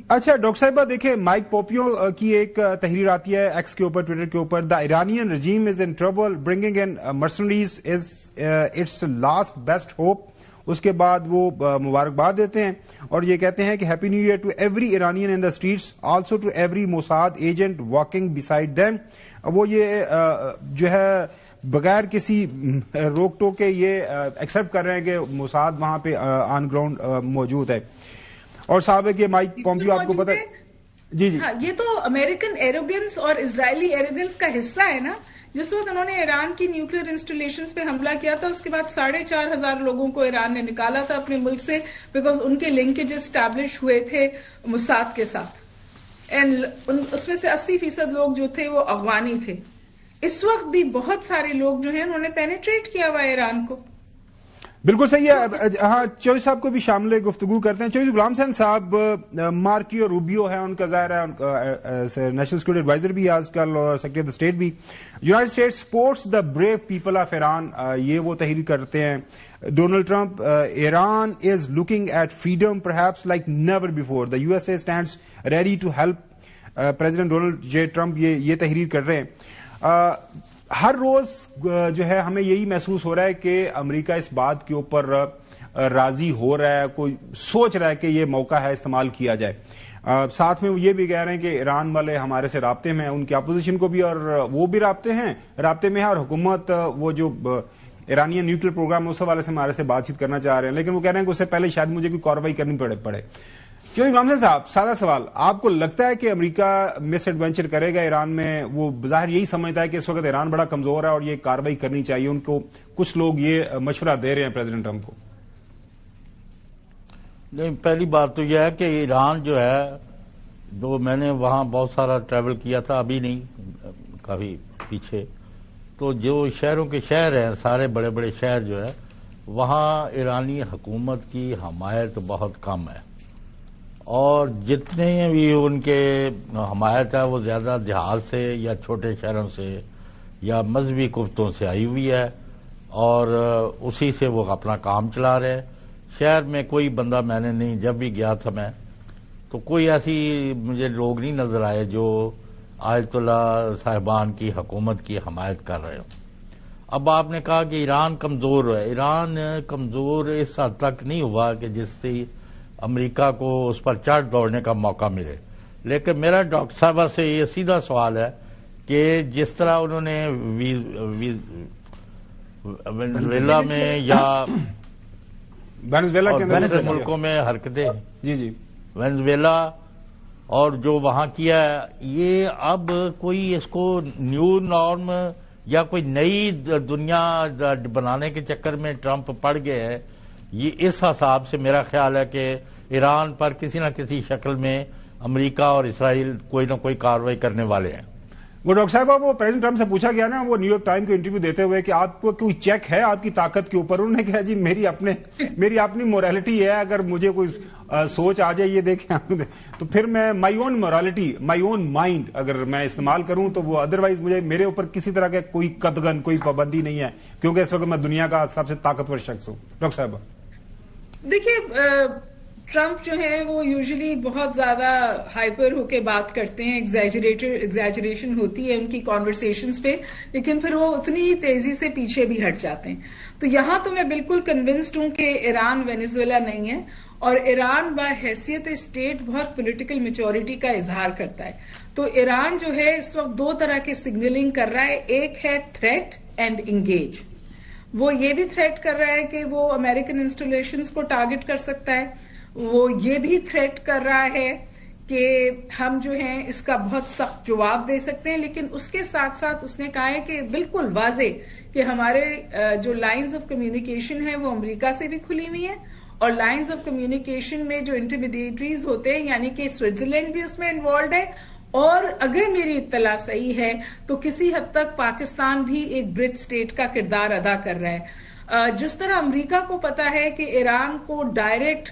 اچھا ڈاکٹر صاحبہ دیکھیں، مائک پومپیو کی ایک تحریر آتی ہے ایکس کے اوپر، ٹویٹر کے اوپر، the Iranian regime is in trouble, bringing in mercenaries is its last best hope. اس کے بعد وہ مبارکباد دیتے ہیں اور یہ کہتے ہیں کہ happy new year to every Iranian in the streets, also to every Mossad agent walking beside them. وہ یہ جو ہے بغیر کسی روک ٹوک کے یہ ایکسپٹ کر رہے ہیں کہ موساد وہاں پہ آن گراؤنڈ موجود ہے. اور صاحب ہے کہ مائک پومپیو آپ کو پتا ہے جی جی یہ تو امریکن ایروگنس اور اسرائیلی ایروگنس کا حصہ ہے نا. جس وقت انہوں نے ایران کی نیوکلیر انسٹالیشنز پہ حملہ کیا تھا اس کے بعد 4,500 لوگوں کو ایران نے نکالا تھا اپنے ملک سے، بیکاز ان کے لنکیج اسٹیبلش ہوئے تھے موساد کے ساتھ، اینڈ اس میں سے 80% لوگ جو تھے وہ افغانی تھے. اس وقت بھی بہت سارے لوگ جو ہیں انہوں نے پینیٹریٹ کیا ہوا ایران کو. بالکل صحیح ہے. ہاں چوہدری صاحب کو بھی شامل گفتگو کرتے ہیں. چوہدری غلام حسین صاحب، مارکیو روبیو ہے ان کا ظاہر ہے نیشنل سیکورٹی ایڈوائزر بھی آج کل اور سیکرٹری آف اسٹیٹ بھی. United State supports the brave people of Iran, یہ وہ تحریر کرتے ہیں. Donald Trump, Iran is looking at freedom perhaps like never before, the USA stands ready to help. President Donald J Trump یہ تحریر کر رہے ہیں. ہر روز جو ہے ہمیں یہی محسوس ہو رہا ہے کہ امریکہ اس بات کے اوپر راضی ہو رہا ہے، کوئی سوچ رہا ہے کہ یہ موقع ہے استعمال کیا جائے. ساتھ میں وہ یہ بھی کہہ رہے ہیں کہ ایران والے ہمارے سے رابطے میں ہیں، ان کی اپوزیشن کو بھی اور وہ بھی رابطے میں ہے، اور حکومت وہ جو ایرانین نیوکلیر پروگرام اس حوالے سے ہمارے سے بات چیت کرنا چاہ رہے ہیں، لیکن وہ کہہ رہے ہیں کہ اس سے پہلے شاید مجھے کوئی کارروائی کرنی پڑے. چوہدری غلام حسین صاحب، سادہ سوال، آپ کو لگتا ہے کہ امریکہ مس ایڈونچر کرے گا ایران میں؟ وہ بظاہر یہی سمجھتا ہے کہ اس وقت ایران بڑا کمزور ہے اور یہ کارروائی کرنی چاہیے، ان کو کچھ لوگ یہ مشورہ دے رہے ہیں پریزیڈنٹ ٹرمپ کو. نہیں، پہلی بات تو یہ ہے کہ ایران جو ہے، جو میں نے وہاں بہت سارا ٹریول کیا تھا، ابھی نہیں کافی پیچھے، تو جو شہروں کے شہر ہیں، سارے بڑے بڑے شہر جو ہے، وہاں ایرانی حکومت کی حمایت بہت کم ہے، اور جتنے بھی ان کے حمایت ہے وہ زیادہ دیہات سے یا چھوٹے شہروں سے یا مذہبی قوتوں سے آئی ہوئی ہے، اور اسی سے وہ اپنا کام چلا رہے ہیں. شہر میں کوئی بندہ میں نے نہیں، جب بھی گیا تھا میں تو کوئی ایسی مجھے لوگ نہیں نظر آئے جو آیت اللہ صاحبان کی حکومت کی حمایت کر رہے ہوں. اب آپ نے کہا کہ ایران کمزور ہے. ایران کمزور اس حد تک نہیں ہوا کہ جس سے امریکہ کو اس پر چڑھ دوڑنے کا موقع ملے، لیکن میرا ڈاکٹر صاحبہ سے یہ سیدھا سوال ہے کہ جس طرح انہوں نے وینزویلا میں یا دوسرے ملکوں میں حرکتیں، جی وینزویلا اور جو وہاں کیا ہے، یہ اب کوئی اس کو نیو نارم یا کوئی نئی دنیا بنانے کے چکر میں ٹرمپ پڑ گئے ہے. یہ اس حساب سے میرا خیال ہے کہ ایران پر کسی نہ کسی شکل میں امریکہ اور اسرائیل کوئی نہ کوئی کارروائی کرنے والے ہیں. وہ ڈاکٹر صاحبہ، وہ پریزیڈنٹ ٹرمپ سے پوچھا گیا نا، وہ نیو یارک ٹائم کو انٹرویو دیتے ہوئے کہ آپ کو کوئی چیک ہے آپ کی طاقت کے اوپر؟ انہوں نے کہا جی میری اپنی موریلٹی ہے، اگر مجھے کوئی سوچ آ جائے یہ دیکھیں تو پھر میں مائی اون موریلٹی، مائی اون مائنڈ اگر میں استعمال کروں تو وہ، ادروائز میرے اوپر کسی طرح کا کوئی قدغن، کوئی پابندی نہیں ہے، کیونکہ اس وقت میں دنیا کا سب سے طاقتور شخص ہوں. ڈاکٹر صاحبہ دیکھیے، ٹرمپ جو ہے وہ یوزلی بہت زیادہ ہائپر ہو کے بات کرتے ہیں، ایگزیجریشن ہوتی ہے ان کی کانورسیشنز پہ، لیکن پھر وہ اتنی ہی تیزی سے پیچھے بھی ہٹ جاتے ہیں. تو یہاں تو میں بالکل کنونسڈ ہوں کہ ایران وینیزویلا نہیں ہے، اور ایران بحیثیت اسٹیٹ بہت پولیٹیکل میچورٹی کا اظہار کرتا ہے. تو ایران جو ہے اس وقت دو طرح کے سگنلنگ کر رہا ہے. ایک ہے تھریٹ اینڈ انگیج. وہ یہ بھی تھریٹ کر رہا ہے کہ وہ امریکن انسٹالیشنز کو ٹارگٹ کر سکتا ہے. وہ یہ بھی تھریٹ کر رہا ہے کہ ہم جو ہیں اس کا بہت سخت جواب دے سکتے ہیں. لیکن اس کے ساتھ ساتھ اس نے کہا ہے کہ بالکل واضح کہ ہمارے جو لائنز آف کمیونیکیشن ہیں وہ امریکہ سے بھی کھلی ہوئی ہیں، اور لائنز آف کمیونیکیشن میں جو انٹرمیڈیٹریز ہوتے ہیں یعنی کہ سوئٹزرلینڈ بھی اس میں انوالوڈ ہے، اور اگر میری اطلاع صحیح ہے تو کسی حد تک پاکستان بھی ایک برج اسٹیٹ کا کردار ادا کر رہا ہے. جس طرح امریکہ کو پتا ہے کہ ایران کو ڈائریکٹ